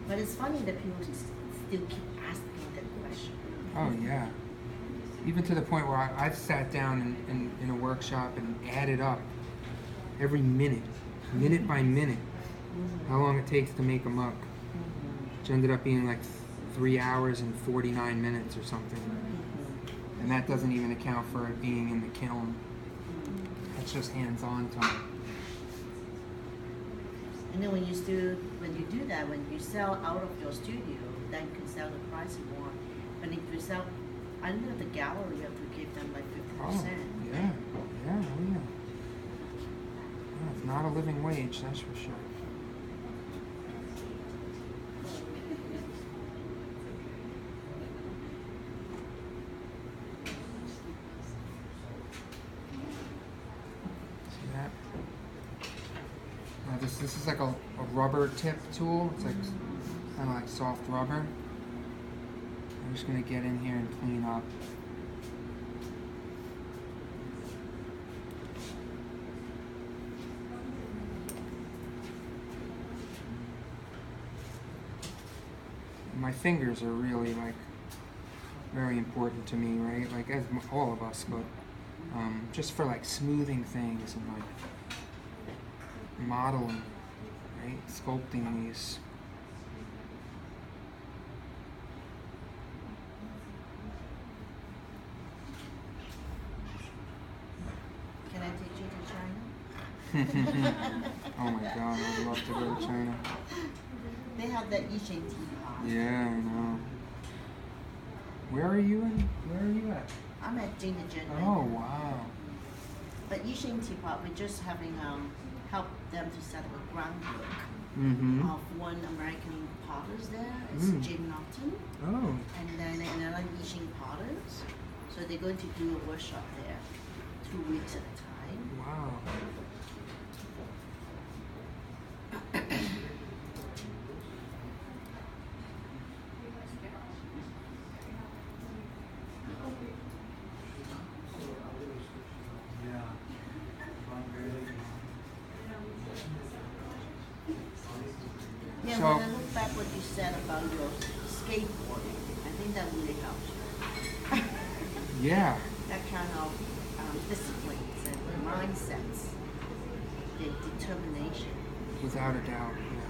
But it's funny that people still keep asking that question. Oh yeah. Even to the point where I've sat down in a workshop and added up every minute by minute, how long it takes to make a mug. Which ended up being like 3 hours and 49 minutes or something. And that doesn't even account for it being in the kiln. That's just hands-on time. And then when you do that, when you sell out of your studio, then you can sell the price more. But if you sell under the gallery, you have to give them like 50%. Oh, yeah. Yeah, oh yeah. It's not a living wage, that's for sure. See that? Now this is like a rubber tip tool. It's like kind of like soft rubber. I'm just gonna get in here and clean up. My fingers are really like very important to me, right? Like as all of us, but just for like smoothing things and like modeling, right? Sculpting these. Can I take you to China? Oh my God, I'd love to go to China. They have that Yixing teapot. Yeah, I know. Where are you at? I'm at Jane and Jen. Oh, wow. But Yixing teapot, we're just having help them to set up a groundwork of one American potters there. It's Jim Norton. Oh. And then another Yixing potters. So they're going to do a workshop there 2 weeks at a time. Wow. Yeah, So, when I look back what you said about your skateboarding, I think that really helps you. yeah. That kind of disciplines and mindsets, the determination. Without a doubt, yeah.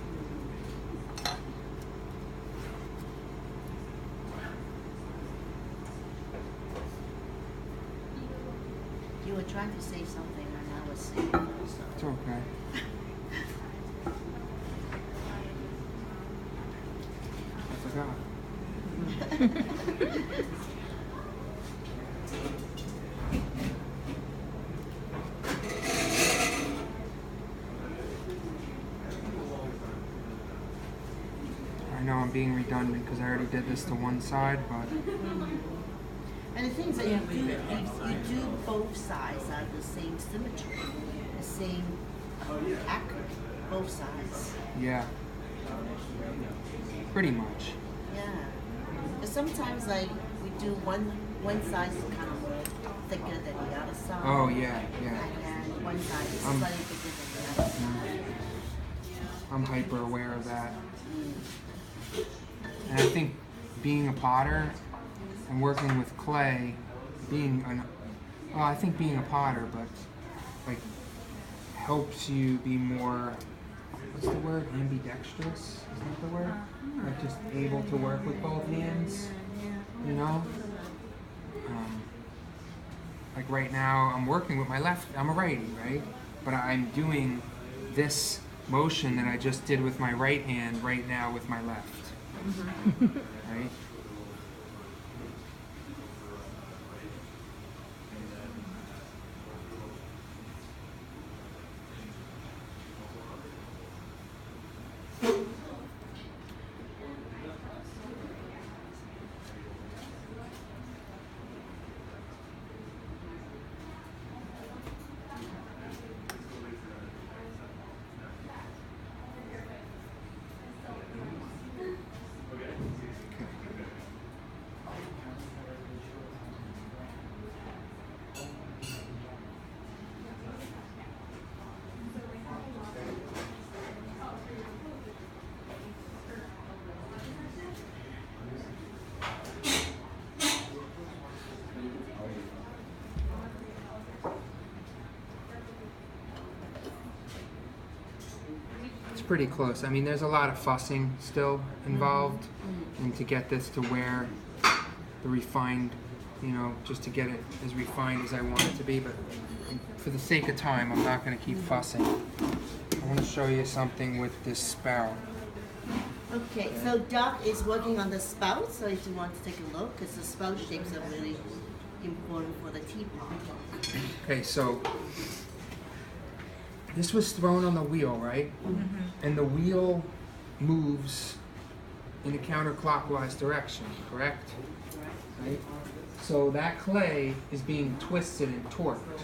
You were trying to say something and I was saying also. It's okay. I forgot. I know I'm being redundant because I already did this to one side, but And the thing is that you do both sides are the same symmetry, the same accurate, both sides. yeah. Pretty much. Yeah. But sometimes like we do one side is kind of thicker than the other side. Oh, yeah, yeah. And then one side is slightly thicker than the other side. I'm hyper aware of that. And I think being a potter and working with clay, I think being a potter, but like helps you be more, what's the word? Ambidextrous? Is that the word? Like just able to work with both hands, you know? Like right now, I'm working with my left, I'm a righty, right? But I'm doing this motion that I just did with my right hand right now with my left, right? pretty close. I mean, there's a lot of fussing still involved, and to get this to where the refined, you know, just to get it as refined as I want it to be. But for the sake of time, I'm not going to keep fussing. I want to show you something with this spout. Okay, so Doc is working on the spout, so if you want to take a look, because the spout shapes are really important for the teapot. Okay, so this was thrown on the wheel, right? And the wheel moves in a counterclockwise direction, correct? Right? So that clay is being twisted and torqued,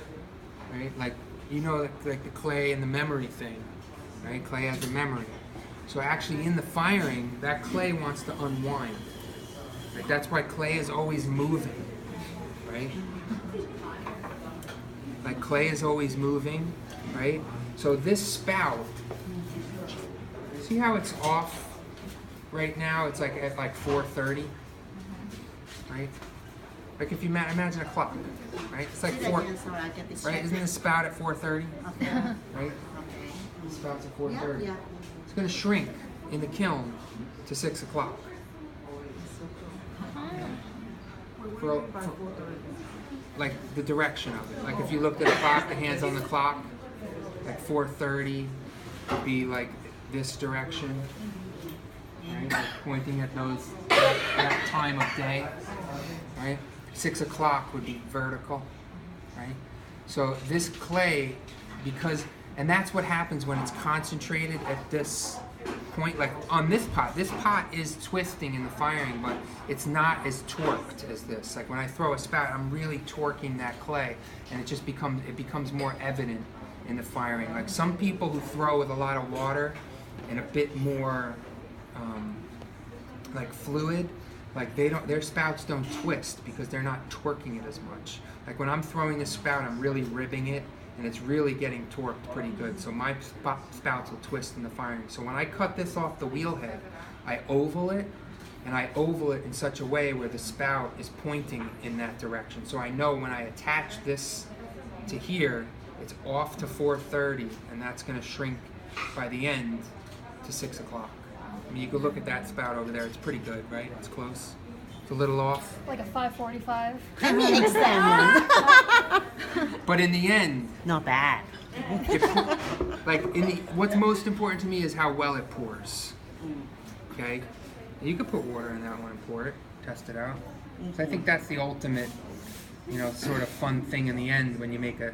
right? Like, you know, like the clay and the memory thing, right? Clay has a memory. So actually in the firing, that clay wants to unwind. Right? That's why clay is always moving, right? Like clay is always moving, right? So this spout, see how it's off right now? It's like at like 4:30, right? Like if you imagine a clock, right? It's like 4, right? Isn't the spout at 4:30? Okay. Right? Okay. The spout's at 4:30. Yeah. It's going to shrink in the kiln to 6 o'clock. For like the direction of it. Like if you looked at a clock, the hands on the clock, like 4:30 would be like this direction, right? Like pointing at that time of day, right? 6 o'clock would be vertical, right? So this clay, because, and that's what happens when it's concentrated at this point, like on this pot is twisting in the firing, but it's not as torqued as this. Like when I throw a spout, I'm really torquing that clay, and it becomes more evident in the firing. Like some people who throw with a lot of water and a bit more like fluid, like their spouts don't twist because they're not torquing it as much. Like when I'm throwing a spout, I'm really ribbing it, and it's really getting torqued pretty good. So my spouts will twist in the firing. So when I cut this off the wheel head, I oval it, and I oval it in such a way where the spout is pointing in that direction. So I know when I attach this to here, it's off to 4:30, and that's going to shrink by the end to 6 o'clock. I mean, you can look at that spout over there. It's pretty good, right? It's close. It's a little off. Like a 545. Let me examine. But in the end, Not bad. what's most important to me is how well it pours. Okay? And you could put water in that one and pour it, test it out. So I think that's the ultimate, you know, sort of fun thing in the end when you make a